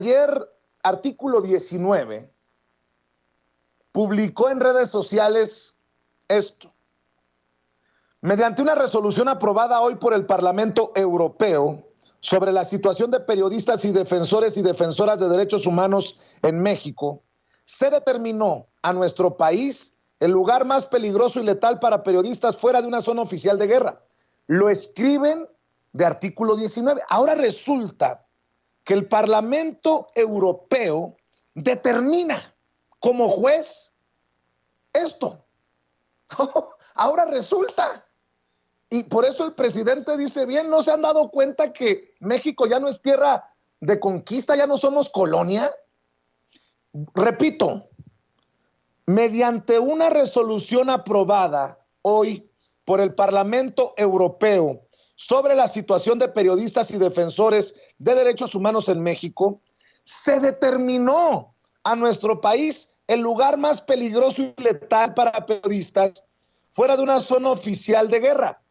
Ayer, Artículo 19 publicó en redes sociales esto. Mediante una resolución aprobada hoy por el Parlamento Europeo sobre la situación de periodistas y defensoras de derechos humanos en México, se determinó a nuestro país el lugar más peligroso y letal para periodistas fuera de una zona oficial de guerra. Lo escriben de Artículo 19. Ahora resulta que el Parlamento Europeo determina como juez esto. Ahora resulta. Y por eso el presidente dice, bien, ¿no se han dado cuenta que México ya no es tierra de conquista, ya no somos colonia? Repito, mediante una resolución aprobada hoy por el Parlamento Europeo sobre la situación de periodistas y defensores de derechos humanos en México, se determinó a nuestro país el lugar más peligroso y letal para periodistas fuera de una zona oficial de guerra.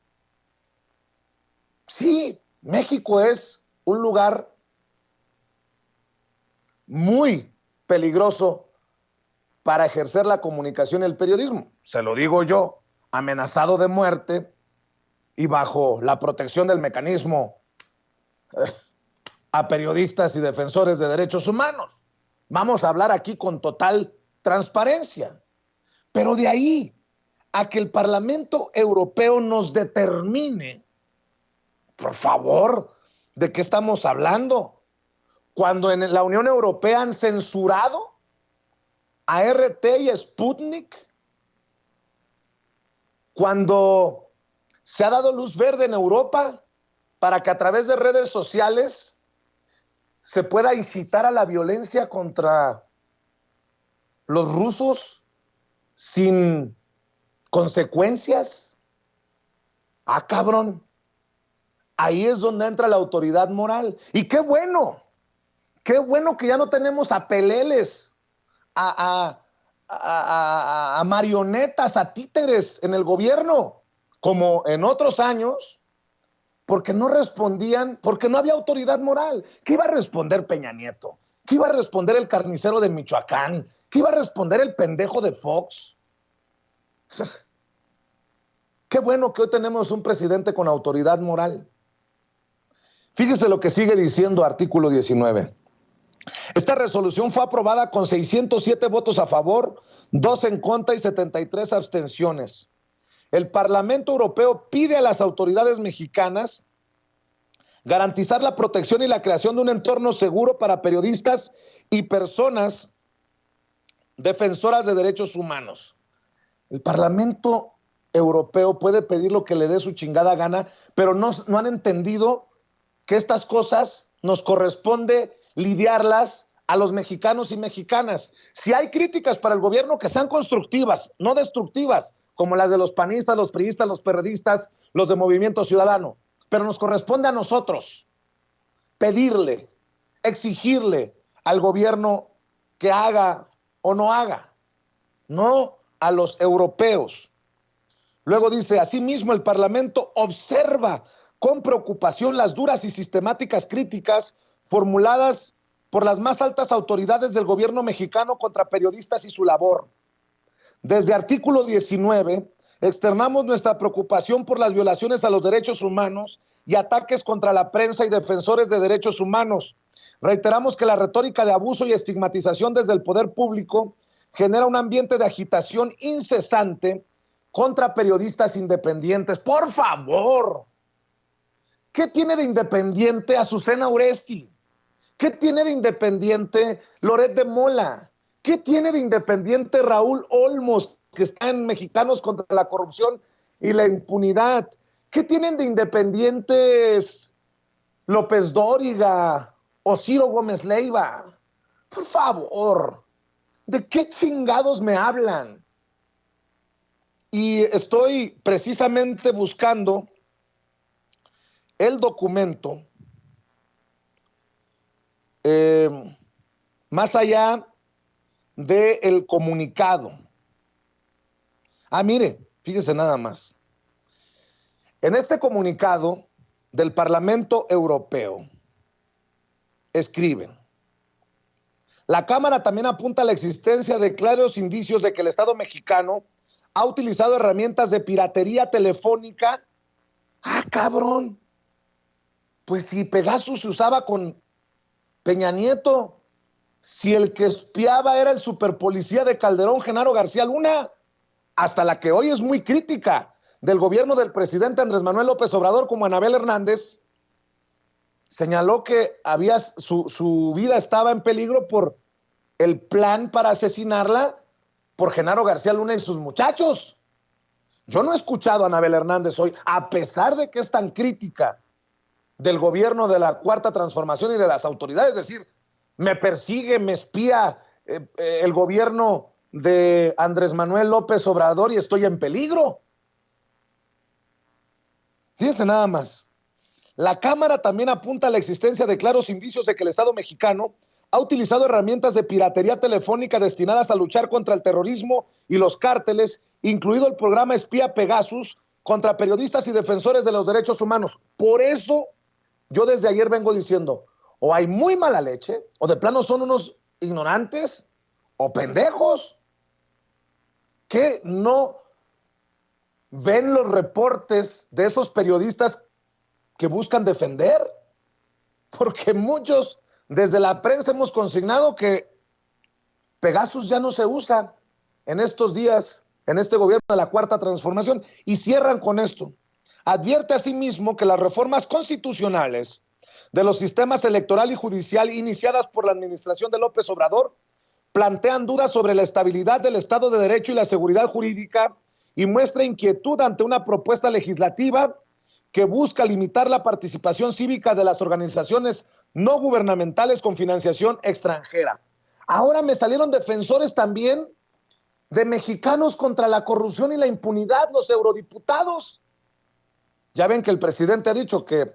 Sí, México es un lugar muy peligroso para ejercer la comunicación y el periodismo. Se lo digo yo, amenazado de muerte y bajo la protección del mecanismo a periodistas y defensores de derechos humanos. Vamos a hablar aquí con total transparencia. Pero de ahí a que el Parlamento Europeo nos determine, por favor, ¿de qué estamos hablando? Cuando en la Unión Europea han censurado a RT y a Sputnik, cuando se ha dado luz verde en Europa para que a través de redes sociales se pueda incitar a la violencia contra los rusos sin consecuencias. Ah, cabrón. Ahí es donde entra la autoridad moral. Y qué bueno que ya no tenemos a peleles, a marionetas, a títeres en el gobierno, como en otros años, porque no respondían, porque no había autoridad moral. ¿Qué iba a responder Peña Nieto? ¿Qué iba a responder el carnicero de Michoacán? ¿Qué iba a responder el pendejo de Fox? Qué bueno que hoy tenemos un presidente con autoridad moral. Fíjese lo que sigue diciendo Artículo 19. Esta resolución fue aprobada con 607 votos a favor, 2 en contra y 73 abstenciones. El Parlamento Europeo pide a las autoridades mexicanas garantizar la protección y la creación de un entorno seguro para periodistas y personas defensoras de derechos humanos. El Parlamento Europeo puede pedir lo que le dé su chingada gana, pero no han entendido que estas cosas nos corresponde lidiarlas a los mexicanos y mexicanas. Si hay críticas para el gobierno, que sean constructivas, no destructivas, como las de los panistas, los priistas, los perredistas, los de Movimiento Ciudadano. Pero nos corresponde a nosotros pedirle, exigirle al gobierno que haga o no haga, no a los europeos. Luego dice, asimismo el Parlamento observa con preocupación las duras y sistemáticas críticas formuladas por las más altas autoridades del gobierno mexicano contra periodistas y su labor. Desde Artículo 19, externamos nuestra preocupación por las violaciones a los derechos humanos y ataques contra la prensa y defensores de derechos humanos. Reiteramos que la retórica de abuso y estigmatización desde el poder público genera un ambiente de agitación incesante contra periodistas independientes. Por favor, ¿qué tiene de independiente Azucena Oresti? ¿Qué tiene de independiente Loret de Mola? ¿Qué tiene de independiente Raúl Olmos, que está en Mexicanos contra la Corrupción y la Impunidad? ¿Qué tienen de independientes López Dóriga o Ciro Gómez Leiva? Por favor, ¿de qué chingados me hablan? Y estoy precisamente buscando el documento, más allá del comunicado. Mire, fíjese nada más. En este comunicado del Parlamento Europeo escriben: La Cámara también apunta a la existencia de claros indicios de que el Estado mexicano ha utilizado herramientas de piratería telefónica. ¡Ah, cabrón! Pues si Pegasus se usaba con Peña Nieto, si el que espiaba era el superpolicía de Calderón, Genaro García Luna, hasta la que hoy es muy crítica del gobierno del presidente Andrés Manuel López Obrador, como Anabel Hernández, señaló que su vida estaba en peligro por el plan para asesinarla por Genaro García Luna y sus muchachos. Yo no he escuchado a Anabel Hernández hoy, a pesar de que es tan crítica del gobierno de la Cuarta Transformación y de las autoridades, es decir, me persigue, me espía el gobierno de Andrés Manuel López Obrador y estoy en peligro. Fíjense nada más. La Cámara también apunta a la existencia de claros indicios de que el Estado mexicano ha utilizado herramientas de piratería telefónica destinadas a luchar contra el terrorismo y los cárteles, incluido el programa espía Pegasus, contra periodistas y defensores de los derechos humanos. Por eso, yo desde ayer vengo diciendo, o hay muy mala leche, o de plano son unos ignorantes, o pendejos, que no ven los reportes de esos periodistas que buscan defender, porque muchos desde la prensa hemos consignado que Pegasus ya no se usa en estos días, en este gobierno de la Cuarta Transformación, y cierran con esto. Advierte asimismo que las reformas constitucionales de los sistemas electoral y judicial iniciadas por la administración de López Obrador plantean dudas sobre la estabilidad del Estado de Derecho y la seguridad jurídica y muestra inquietud ante una propuesta legislativa que busca limitar la participación cívica de las organizaciones no gubernamentales con financiación extranjera. Ahora me salieron defensores también de mexicanos contra la corrupción y la impunidad, los eurodiputados. Ya ven que el presidente ha dicho que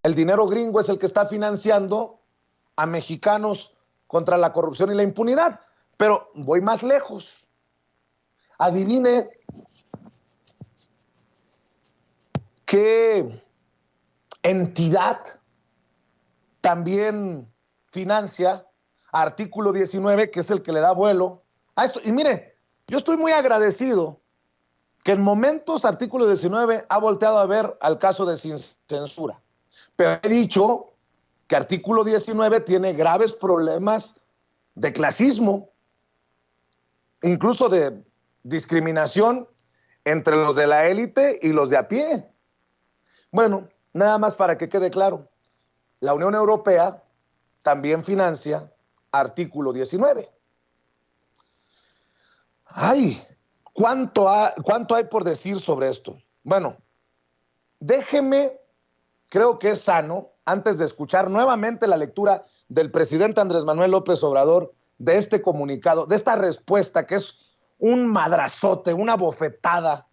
el dinero gringo es el que está financiando a mexicanos contra la corrupción y la impunidad. Pero voy más lejos. Adivine qué entidad también financia Artículo 19, que es el que le da vuelo a esto. Y mire, yo estoy muy agradecido que en momentos Artículo 19 ha volteado a ver al caso de Sin Censura. Pero he dicho que Artículo 19 tiene graves problemas de clasismo, incluso de discriminación entre los de la élite y los de a pie. Bueno, nada más para que quede claro, la Unión Europea también financia Artículo 19. Ay, ¿cuánto hay por decir sobre esto? Bueno, déjeme, creo que es sano, antes de escuchar nuevamente la lectura del presidente Andrés Manuel López Obrador, de este comunicado, de esta respuesta que es un madrazote, una bofetada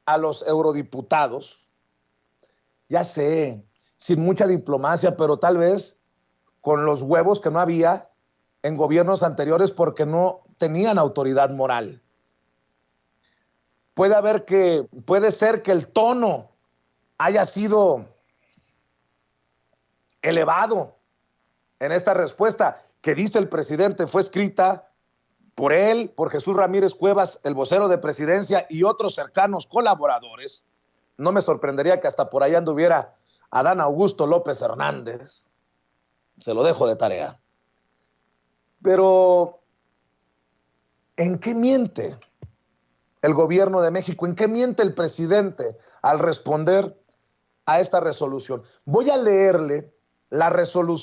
a los eurodiputados. Ya sé, sin mucha diplomacia, pero tal vez con los huevos que no había en gobiernos anteriores porque no tenían autoridad moral. Puede ser que el tono haya sido elevado en esta respuesta que dice el presidente fue escrita por él, por Jesús Ramírez Cuevas, el vocero de presidencia y otros cercanos colaboradores. No me sorprendería que hasta por ahí anduviera Adán Augusto López Hernández. Se lo dejo de tarea. Pero, ¿en qué miente el gobierno de México? ¿En qué miente el presidente al responder a esta resolución? Voy a leerle la resolución